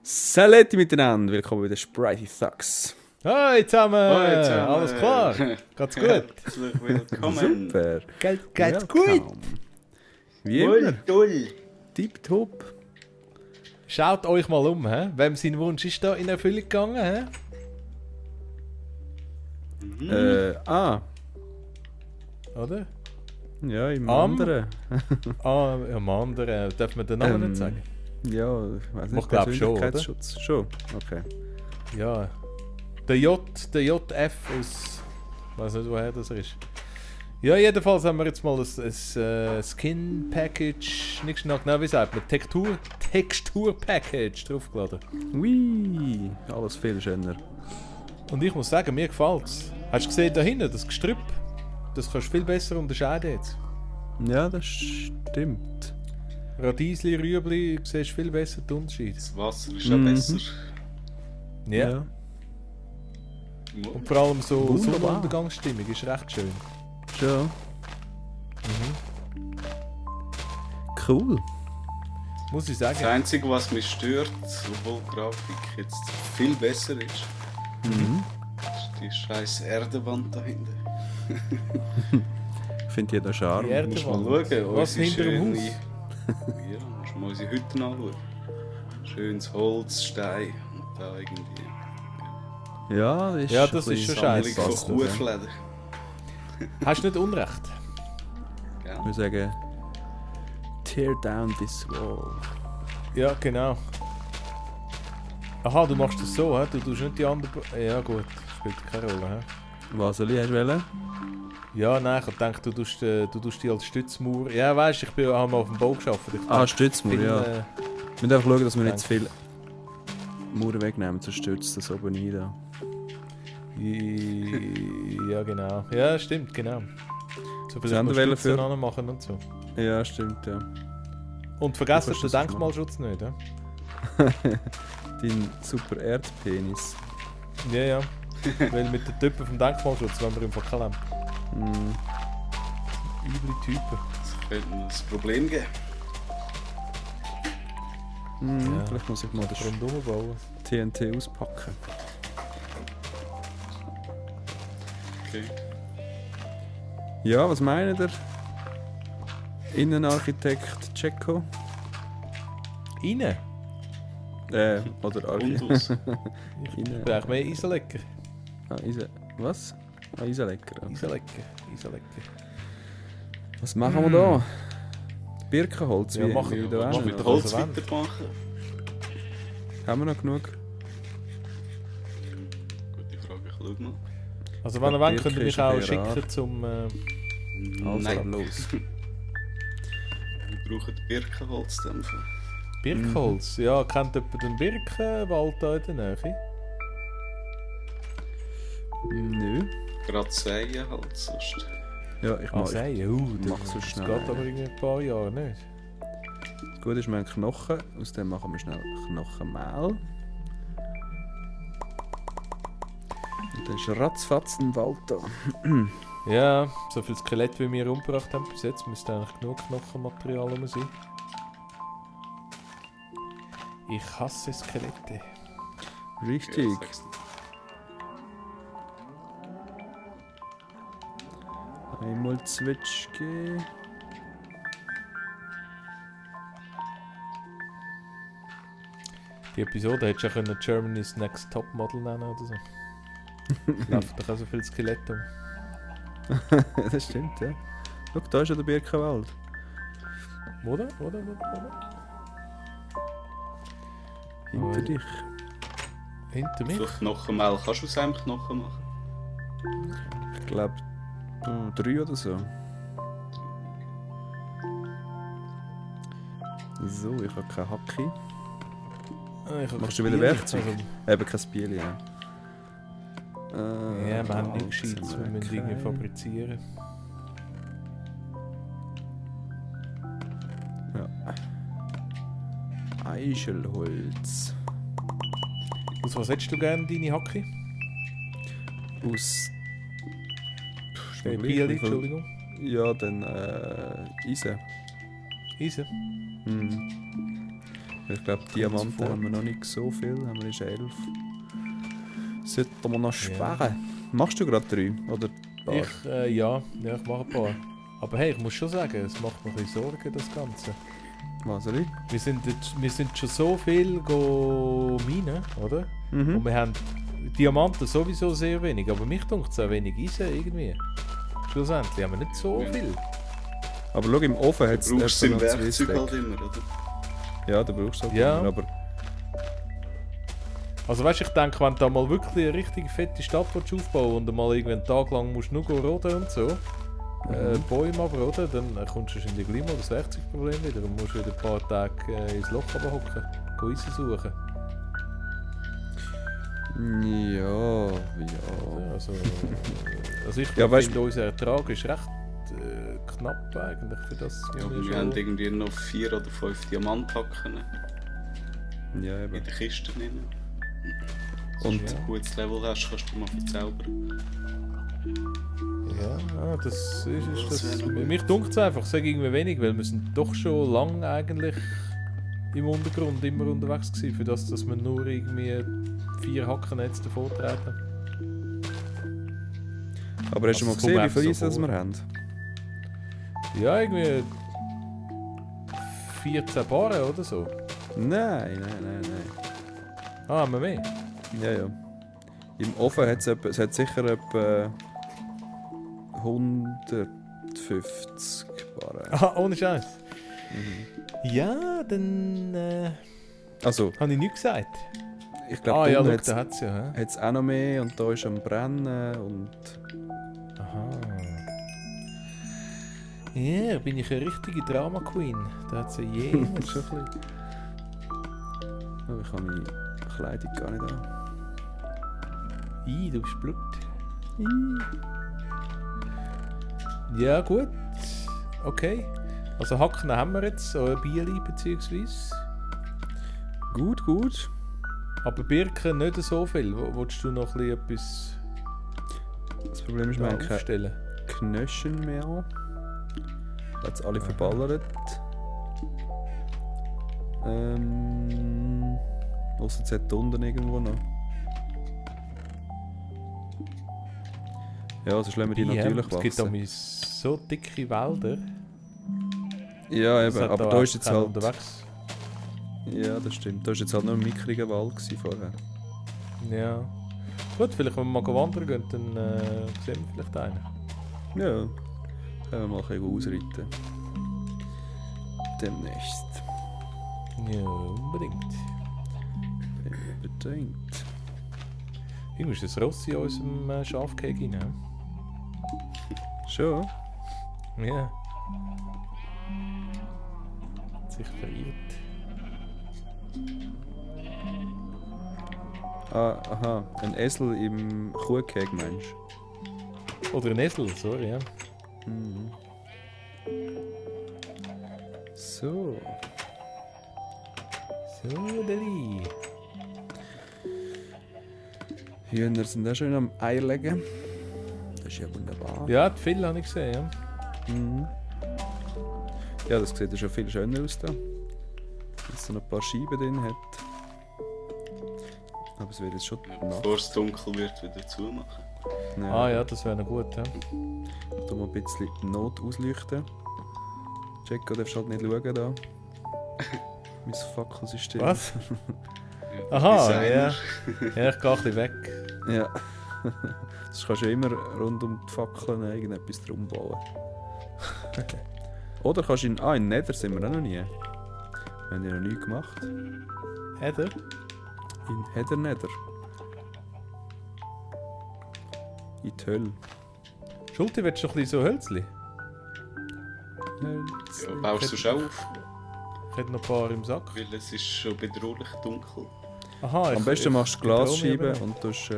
Salut miteinander, willkommen bei den Sprite Thugs. Hoi zusammen! Hoi zusammen. Alles klar? Geht's gut? Herzlich willkommen. Super. Geht's Welcome. Wie immer, toll. tipptopp. Schaut euch mal um, hä? Wem sein Wunsch ist da in Erfüllung gegangen, hä? Oder? Ja, im Am? anderen. Am anderen. Darf man den Namen nicht sagen? Ja, ich weiß nicht, Ich glaub schon, oder? Persönlichkeitsschutz. Schon, okay. Ja. Der JF aus... Ich weiß nicht, woher das ist. Ja, jedenfalls haben wir jetzt mal ein Skin Package, nicht genau, wie sagt man, Textur Package draufgeladen. Ui, alles viel schöner. Und ich muss sagen, mir gefällt's. Hast du gesehen da hinten, das Gestrüpp? Das kannst du viel besser unterscheiden jetzt. Ja, das stimmt. Radiesli, Rüebli, du siehst viel besser den Unterschied. Das Wasser ist auch besser. Ja. Und vor allem so Wunderbar. Sonnenuntergangsstimmung ist recht schön. Schon. Cool. Muss ich Das sagen. Einzige, was mich stört, obwohl die Grafik jetzt viel besser ist, ist die scheiß Erdewand da hinten. Ich finde jeder Charme. Die Musst mal Erdewand. schauen. Was hinter dem Haus? Ja, musst mal unsere Hütten anschauen. Schönes Holz, Stein und da irgendwie Ja, das ist, Ja, das ist schon Sammlung scheiße. von passt, Kuhfläden. Hast du nicht Unrecht? Ich würde sagen, tear down this wall. Ja, genau. Aha, du machst das so, hä? Du tust nicht die andere... Ja gut, spielt keine Rolle, hä? Was soll ich wollen? Ja, nein, ich dachte, du tust die als Stützmauer... Ja, weißt du, ich habe mal auf dem Bau gearbeitet. Ich dachte, Stützmauer, viel, ja. Wir müssen einfach schauen, dass wir nicht zu viel Mauern wegnehmen, sonst stürzt das oben rein. Da. Ja, genau. Ja, stimmt, genau. So Was haben wir viel für- Stützen machen und so. Ja, stimmt, ja. Und vergessen Du den kannst das Denkmalschutz nicht, ja? Dein super Erdpenis. Ja, ja. Weil mit den Typen vom Denkmalschutz wollen wir im Fall haben. Mm. Üble Typen. Das könnte ein Problem geben. Ja. Vielleicht muss ich mal das Rundum bauen. TNT auspacken. Okay. Ja, was meint der Innenarchitekt Cecco? Innen? Oder Und aus. Ich Innen. bin eigentlich mehr Iselecker. Was? Iselecker. Okay. Iselecker. Was machen wir da? Birkenholz, Ja, machen wie wir. da Willst du auch mit noch? Holz Also wenn. weitermachen? Haben wir noch genug? Gute Frage, ich schau mal. Also wenn ihr wollt, Birke könnt ihr mich ist auch ein bisschen rar. schicken zum... Also, Nein, los. wir brauchen Birkenholzdämpfer. Birkenholz. Ja, kennt jemand den Birkenwald da in der Nähe? Nö. Gerade Seien halt, sonst. Ja, ich Ah, mag. sagen. mach so Das schnell geht einen. aber in ein paar Jahren nicht. Gut ist, wir haben Knochen. Aus dem machen wir schnell Knochenmehl. Und dann ist ratzfatz ein Wald da. Ja, so viel Skelett wie wir umgebracht haben bis jetzt, müsste eigentlich genug Knochenmaterial rum sein. Ich hasse Skelette. Richtig. Ja, sag's dir. Einmal Zwetschge. Die Episode hättest du ja können Germany's Next Top Model nennen oder so. Läuft doch auch so viel Skelett um. Das stimmt, ja. Schau, da ist ja der Birkenwald. Oder? Hinter Oh. dich. Hinter mich? So Knochenmehl, kannst du aus einem Knochen machen? Ich glaube 3 oder so. So, ich habe keine Hacke. Ich hab Machst kein du wieder Bier. Werkzeug? Also, Eben kein Bier, ja. ja, wir haben nichts Gescheites, wir müssen Dinge okay. fabrizieren. Eichelholz. Aus was hättest du gerne deine Hacke? Aus. Bieli, Entschuldigung. Ja, dann Eisen. Eisen. Hm. Ich glaube, Diamanten haben wir noch nicht so viel. Haben wir erst 11. Sollten wir noch sparen? Machst du gerade 3? Oder ein paar? Ja, ich mache ein paar. Aber hey, ich muss schon sagen, es macht mir ein bisschen Sorgen, das Ganze. Was soll ich? Wir sind schon so viel minen, oder? Mhm. Und wir haben Diamanten sowieso sehr wenig, aber mich dunkt es auch wenig Eisen irgendwie. Schlussendlich haben wir nicht so viel. Aber schau, im Ofen hat es Du brauchst etwa im noch 2 Werkzeug Stack. halt immer, oder? Ja, du brauchst halt Ja. immer, aber Also weißt du, ich denke, wenn du da mal wirklich eine richtig fette Stadt aufbauen und mal irgendwie einen Tag lang musst nur roden und so, Bäume abroden, dann kommst du wahrscheinlich gleich mal das Werkzeugproblem wieder und musst wieder ein paar Tage ins Loch hocken, Eisen suchen. ja. Ja, also ich Ja, weißt- finde, unser Ertrag ist recht knapp eigentlich für das. Ja, was wir schon- haben irgendwie noch 4 oder 5 Diamanthacken Ja, in eben. den Kisten drin. Und Wenn du ein gutes Level hast, kannst du mal verzaubern. Ja, das ist Das das. wäre noch gut. Mich dunkt es einfach, sage irgendwie wenig, weil wir sind doch schon lange eigentlich im Untergrund immer unterwegs gewesen, für das, dass wir nur irgendwie 4 Hackennetze davor treten. Aber hast du mal Also, es gesehen, wie kommt viel mir Eisen so wir vor. haben? Ja, irgendwie 14 Paare oder so. Nein. Ah, haben wir mehr? Ja. Im Ofen hat es hat sicher etwa 150 Barren. Ah, ohne Scheiß. Mhm. Ja, dann Also, habe ich nichts gesagt. ich glaube, Ah ja, da schau, da hat es ja. Hä? hat es auch noch mehr und da ist am Brennen und... Aha. Ja, bin ich eine richtige Drama Queen. Da hat sie je schon ein bisschen. Oh, ich habe meine Kleidung gar nicht an. Du bist Blut. Ja, gut. Okay. Also Hacken haben wir jetzt, so ein Bieli beziehungsweise. Gut. Aber Birken nicht so viel. Wolltest du noch ein bisschen Das Problem ist, etwas wir da haben keine aufstellen? Knöschen mehr. Jetzt alle verballert. Ausser es hat unten irgendwo noch. Ja, sonst lassen wir die natürlich Es gibt wachsen. auch so dicke Wälder. Ja, Es eben, hat aber da da auch ist jetzt keinen halt... unterwegs. Ja, das stimmt. Da ist jetzt halt noch ein mickriger Wald gewesen vorher. Ja. Gut, vielleicht wenn wir mal wandern gehen, dann sehen wir vielleicht einen. Ja, können wir mal ein bisschen ausreiten. Demnächst. Ja, unbedingt. Unbedingt. Irgendwie ist das Ross in unserem Schafkäfig rein. hä? Schon? Ja. Hat sich verirrt. Ah, aha. Ein Esel im Kuhkäfig, meinst du? Oder ein Esel, sorry, ja. Mhm. So. So, Deli. Hühner sind auch schön am Ei legen. Das ist ja wunderbar. Ja, die Fille habe ich gesehen, ja. Mhm. Ja, das sieht ja schon viel schöner aus da. Dass es so ein paar Scheiben drin hat. Aber es wird jetzt schon Nacht. Bevor es dunkel wird, wieder zumachen. Nein, Ah ja, das wäre noch gut, ja. Da mal ein bisschen die Not ausleuchten. Jacko darfst halt nicht schauen da. Mein Fackelsystem. Was? Ja, Aha, Designer. ja. Ja, ich gehe ein bisschen weg. Ja. Das kannst du ja immer rund um die Fackeln irgendetwas drum bauen. Oder kannst du in Nether sind wir auch noch nie. Wir haben ja noch nie gemacht. Heather? In Heather Nether. In die Hölle. Schulte, willst du noch ein bisschen so Hölzli? Ja, baust du schon auf, Ich hätte noch ein paar im Sack. weil es ist schon bedrohlich dunkel. Aha, Am besten machst du Glasscheiben und und tust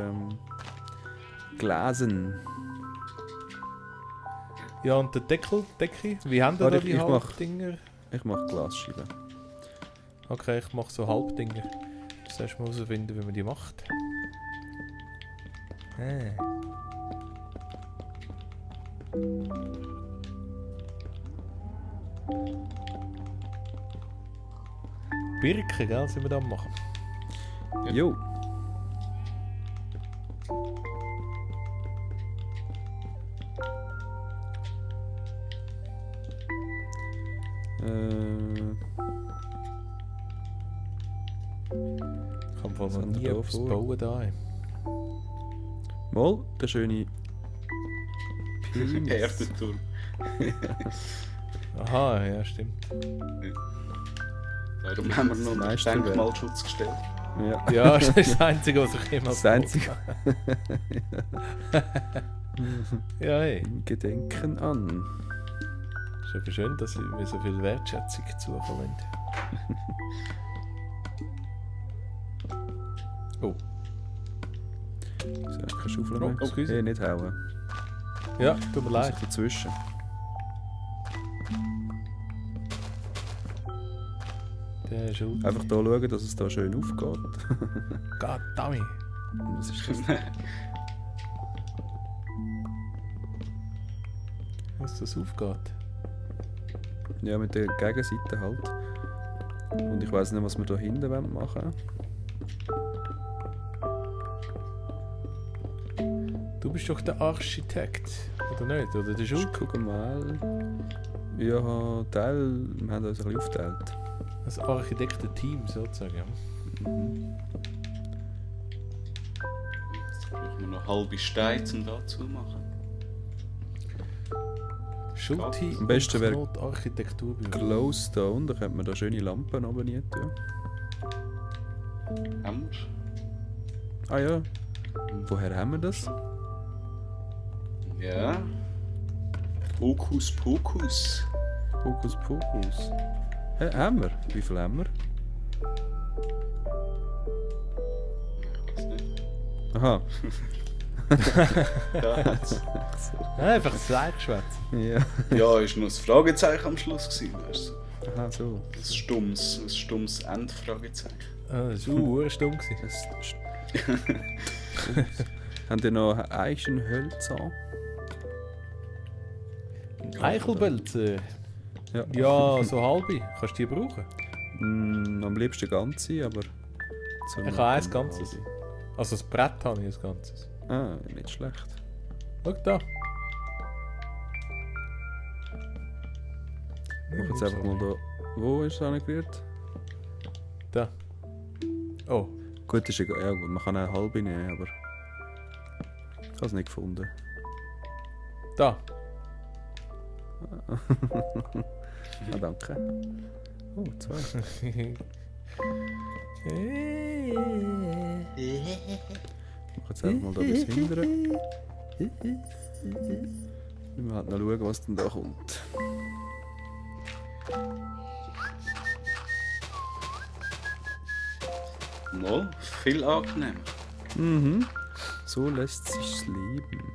Glasen. ja, und der Deckel, wie haben da Warte, die ich mach- Halbdinger? Ich mache Glasscheiben. Okay, ich mache so Halbdinger. Das erst mal herausfinden, wie man die macht. Birken, gell, sind wir da am machen. Ja. Jo. Ich habe Was noch haben wir nie da etwas vor? bauen da. Mal, der schöne Penis. Erdbeerturm. Aha, ja, stimmt. Darum haben wir noch einen Meisterwerk. Denkmalschutz gestellt. Ja. Ja, das ist das Einzige, was ich jemals Das Einzige. habe. Ja, hey. Gedenken an. Ist aber schön, dass ihr mir so viel Wertschätzung zukommt. Oh, Ist ja keine Schaufel mehr. Oh, excuse. Hey, nicht hauen. ja, tut mir Leid. leid. Dazwischen. Der ist schuld. Einfach hier schauen, dass es da schön aufgeht. God damn it. Was ist das? Was das aufgeht. Ja, mit der Gegenseite halt. Und ich weiss nicht, was wir da hinten machen wollen. Du bist doch der Architekt, oder nicht? Oder der Schuld? Guck mal. Ja, Teil, wir haben uns ein bisschen aufgeteilt. Das Architektenteam sozusagen. Jetzt brauchen wir noch halbe Steine, um da zu machen. Schulti Am besten wäre Not Architekturbüro. Glowstone, da könnte man da schöne Lampen oben rein tun. Haben wir? Ah ja. Woher haben wir das? Ja. Hokus Pokus. Hokus Pokus. Hä, haben wir? Wie viel haben wir? Ich weiß nicht. Aha. Da hat's. Einfach das Eingeschwätzt. Ja. Ja, ist noch ein Fragezeichen am Schluss gewesen, weißt du? Aha, so. Ein stummes Endfragezeichen. Ah, das war stumm gewesen. Haben die noch Eichenhölzer? Eichelbölze. Ja. Ja, so halbe. Kannst du die brauchen? Am liebsten ganze, aber... so Ich habe eins Ganzes. Also das Brett habe ich ein Ganzes. Ah, nicht schlecht. Schau da. Ich mache jetzt einfach mal da... Wo ist es angerührt? Da. Oh. Gut, ist egal. Ja, gut, man kann auch eine halbe nehmen, aber... Ich habe es nicht gefunden. Da. Ah, danke. Oh, 2. Ich mache jetzt einfach mal da bis hinten. Wir halt noch schauen, was denn da kommt. Mal, viel angenehmer. Mhm. So lässt sich's leben.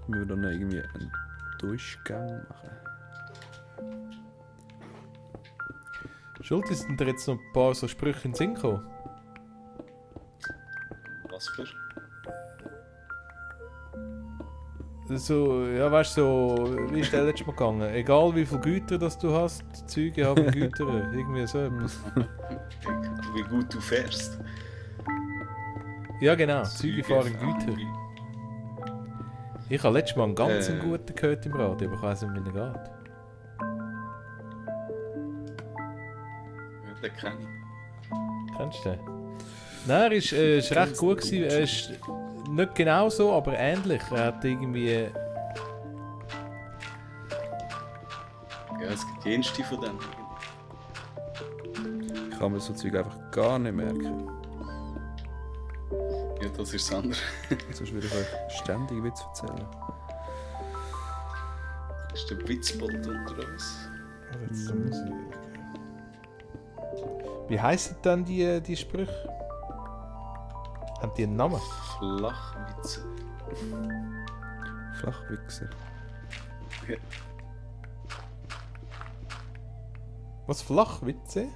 Wir würden dann irgendwie einen Durchgang machen. Schulti, sind dir jetzt noch ein paar so Sprüche in den Sinn gekommen? Was für? So, ja weißt du, so, wie ist der letztes Mal gegangen? Egal wie viele Güter das du hast, die Züge haben Güter. Irgendwie so etwas. Wie gut du fährst. Ja genau, Züge fahren Güter. Ich habe letztes Mal einen ganz guten gehört im Radio, aber ich weiss nicht, wie er geht. Ja, den kenne ich. Kennst du den? Nein, er ist recht gut gewesen. Er ist nicht genau so, aber ähnlich. Er hat irgendwie... Ja, es gibt jenste von denen. Ich kann mir so Zeug einfach gar nicht merken. Ja, das ist das andere. Sonst würde ich euch ständig Witz erzählen. Das ist der Witzbold unter uns. Jetzt muss ich... Wie heissen denn die Sprüche? Haben die einen Namen? Flachwitze. Flachwichser. Ja. Was, Flachwitze?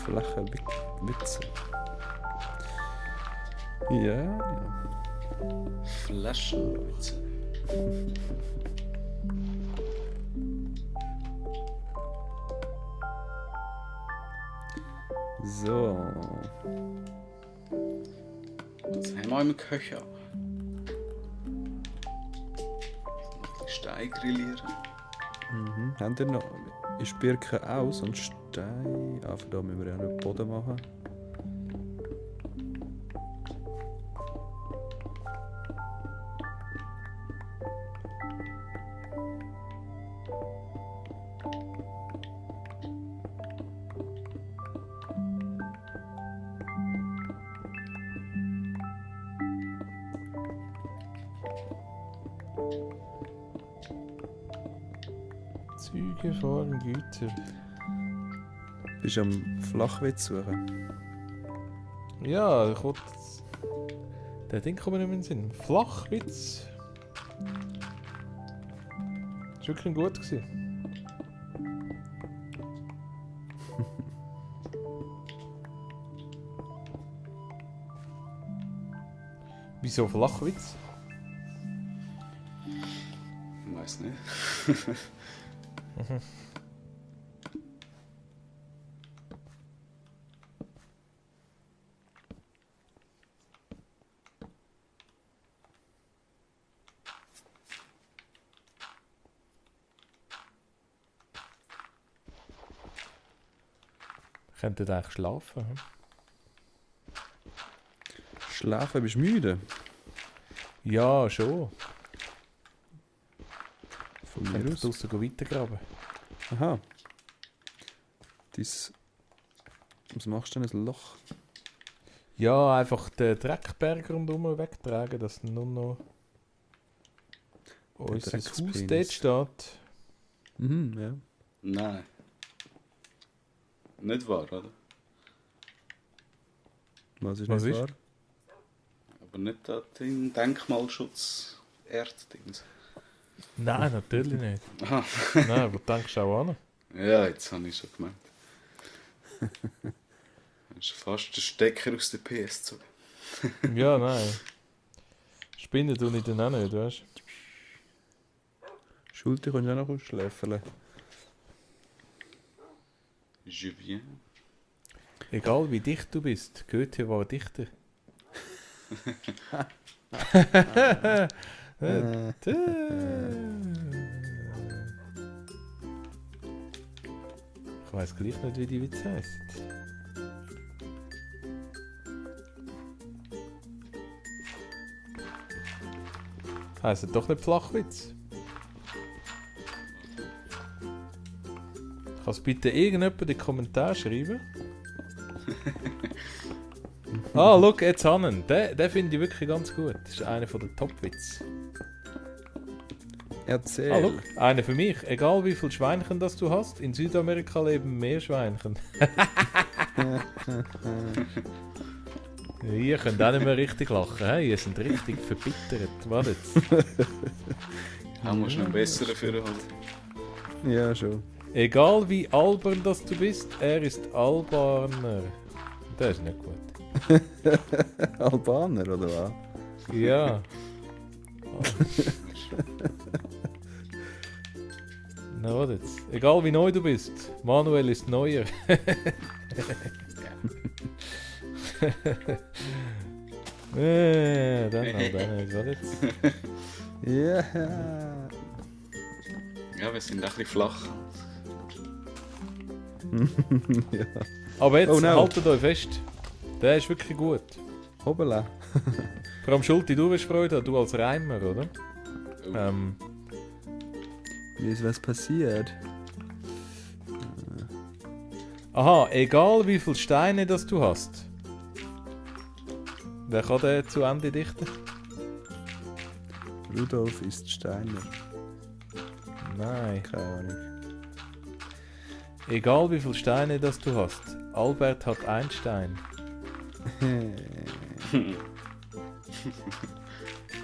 Flache Witze. Ja, ja. Flaschenwitze. So. Das haben wir im Köcher. Noch ein bisschen Stein grillieren. Haben ihr noch... Ist Birke aus und Stein... Ah, von da müssen wir ja noch Boden machen. Züge fahren Güter. Bist du am Flachwitz suchen? Ja, ich wollte... Der Ding kommt mir nicht mehr in den Sinn. Flachwitz. Das war wirklich gut gewesen. Wieso Flachwitz? Ich weiß nicht. Könntet eigentlich schlafen? Hm? Schlafen, bist du müde? Ja, schon. Von Ich mir könnte aus. draussen weitergraben. Aha. Was machst du denn ein Loch? Ja, einfach den Dreckberg rundherum wegtragen, dass nur noch unser Haus Dreckspenis. dort steht. Mhm, ja. Nein. Nicht wahr, oder? Was ist Was nicht ist? wahr? Aber nicht das im Denkmalschutz Erddings. Nein, natürlich nicht. Aha. Nein, wo denkst du auch an? Ja, jetzt habe ich schon gemeint. Das ist fast der Stecker aus der PS gezogen. Ja, nein. Spinnen tue ich dann auch nicht, weißt du? Schulter kannst du auch noch ausschläfeln. Je viens. Egal wie dicht du bist, Goethe war Dichter. Ich weiß gleich nicht, wie die Witz heisst. Heisst doch nicht Flachwitz. Kannst bitte irgendjemand in die Kommentare schreiben? Ah, schau, jetzt Hannen. Den finde ich wirklich ganz gut. Das ist einer der Top-Witze. Erzähl. Ah, schau, einer für mich. Egal wie viele Schweinchen das du hast, in Südamerika leben mehr Schweinchen. Ihr könnt auch nicht mehr richtig lachen. He? Ihr seid richtig verbittert. Wartet. Haben wir schon einen besseren für halt. Ja, schon. Egal wie albern das du bist, er ist Albaner. Das ist nicht gut. Albaner, oder was? Ja. Na, warte jetzt. Egal wie neu du bist, Manuel ist neuer. Dann halt nicht. Warte jetzt. Ja. Ja, wir sind ein bisschen flach. Ja. Aber jetzt Oh no. haltet euch fest. Der ist wirklich gut. Hoppala. Vor allem Schulti, du wirst Freude haben, du als Reimer, oder? Oh. Wie ist was passiert? Aha, egal wie viele Steine das du hast. Wer kann den zu Ende dichten? Rudolf ist Steiner. Nein. Keine Ahnung. Egal wie viele Steine das du hast. Albert hat einen Stein.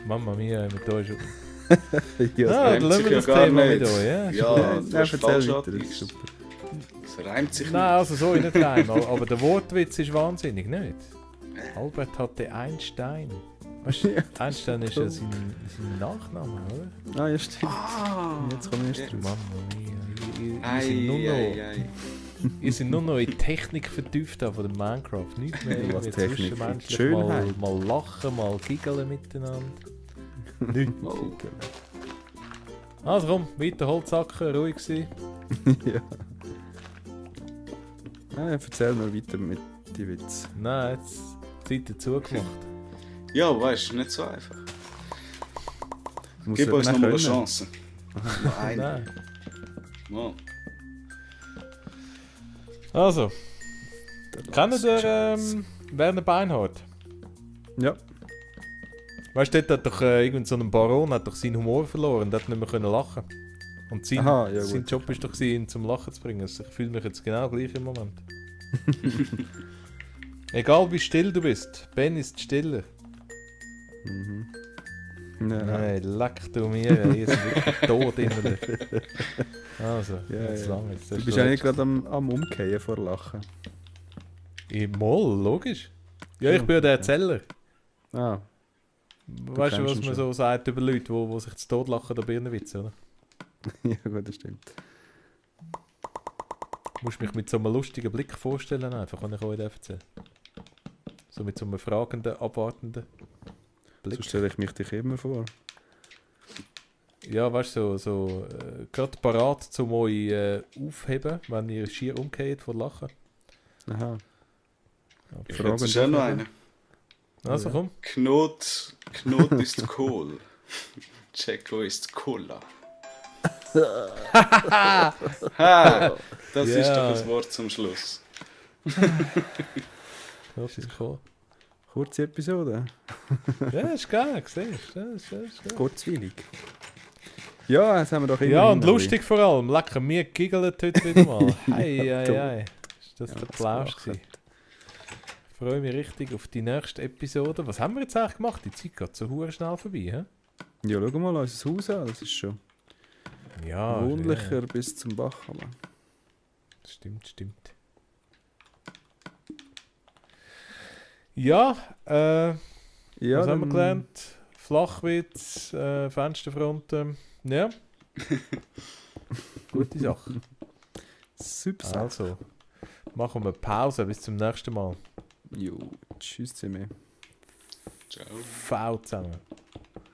Mama mia, mit euch schon. Ja, Ah, reimt dann lassen sich wir ja das gar Thema nicht. mit euch, ja? Ja, ja, du hast erzähl falsch weiter, das ist angeteased. super. Es reimt sich Nein, also so nicht rein. Aber der Wortwitz ist wahnsinnig, nicht? Albert hatte einen Stein. Weißt du, Einstein ist ja sein Nachname, oder? Ah, ja, stimmt. Ah! Jetzt komme ich erst raus. Mamma mia. Ihr seid nur noch in die Technik vertieft da von dem Minecraft. Nicht mehr Was wie Technik? zwischenmenschlich Schönheit. mal lachen, mal giggeln miteinander. Nicht. Oh. Also komm, weiter Holzhacken, ruhig sein. Ja. Ah, erzähl mal weiter mit die Witz. Nein, jetzt Zeit dazu gemacht. Ja, weißt du, nicht so einfach. Muss Gib er uns dann nochmal eine können. Chance. Noch eine. Nein. Mal. Also, Der kennt Last ihr Chance. Werner Beinhardt? Ja. Weißt du, dort hat doch irgend so ein Baron hat doch seinen Humor verloren und hat nicht mehr können lachen. Und sein, Aha, ja, sein gut. Job ist doch gewesen, ihn zum Lachen zu bringen. Also ich fühle mich jetzt genau gleich im Moment. Egal wie still du bist, Ben ist stiller. Mhm. Ja. Nein, leck du mir, ihr seid wirklich tot innerlich. Also, Ja, jetzt ja. lang. Jetzt Du bist eigentlich gerade am Umkehren vor Lachen. Moll, logisch. Ja, ich bin ja der Erzähler. Ah, Weißt du, kennst was ihn man schon. so sagt über Leute, die sich zu Tod lachen an Birnenwitze, oder? ja gut, das stimmt. Du musst mich mit so einem lustigen Blick vorstellen, einfach, wenn ich euch das erzähle. So mit so einem fragenden, abwartenden Blick. So stelle ich mich dich immer vor. Ja, weißt du, so gerade parat, um euch aufheben, wenn ihr schier umgeht von Lachen. Aha. Ich Fragen hätte schon noch dürfen. einen. Also Ja. komm. Knot ist Kohl. Jacko ist Cola. Ha! Das ist Ja. doch das Wort zum Schluss. Das ist cool. Kurze Episode. Ja, ist geil, siehst du? Ist geil. Kurzweilig. Ja, das haben wir doch immer. Ja, und lustig vor allem. Lecker, wir giggeln heute wieder mal. Hei. Ist das Ja, der das Plausch gelacht. gewesen? Ich freue mich richtig auf die nächste Episode. Was haben wir jetzt eigentlich gemacht? Die Zeit geht so hure schnell vorbei, hä? Ja, schau mal unser Haus an. Das ist schon Ja, wohnlicher ja. bis zum Bach. Aber. Stimmt. Ja, Ja, was haben wir dann- gelernt? Flachwitz, Fensterfronten. Ja. Gute Sache. Super Sache. Also, machen wir Pause. Bis zum nächsten Mal. Jo, tschüss zusammen. Ciao. V zusammen.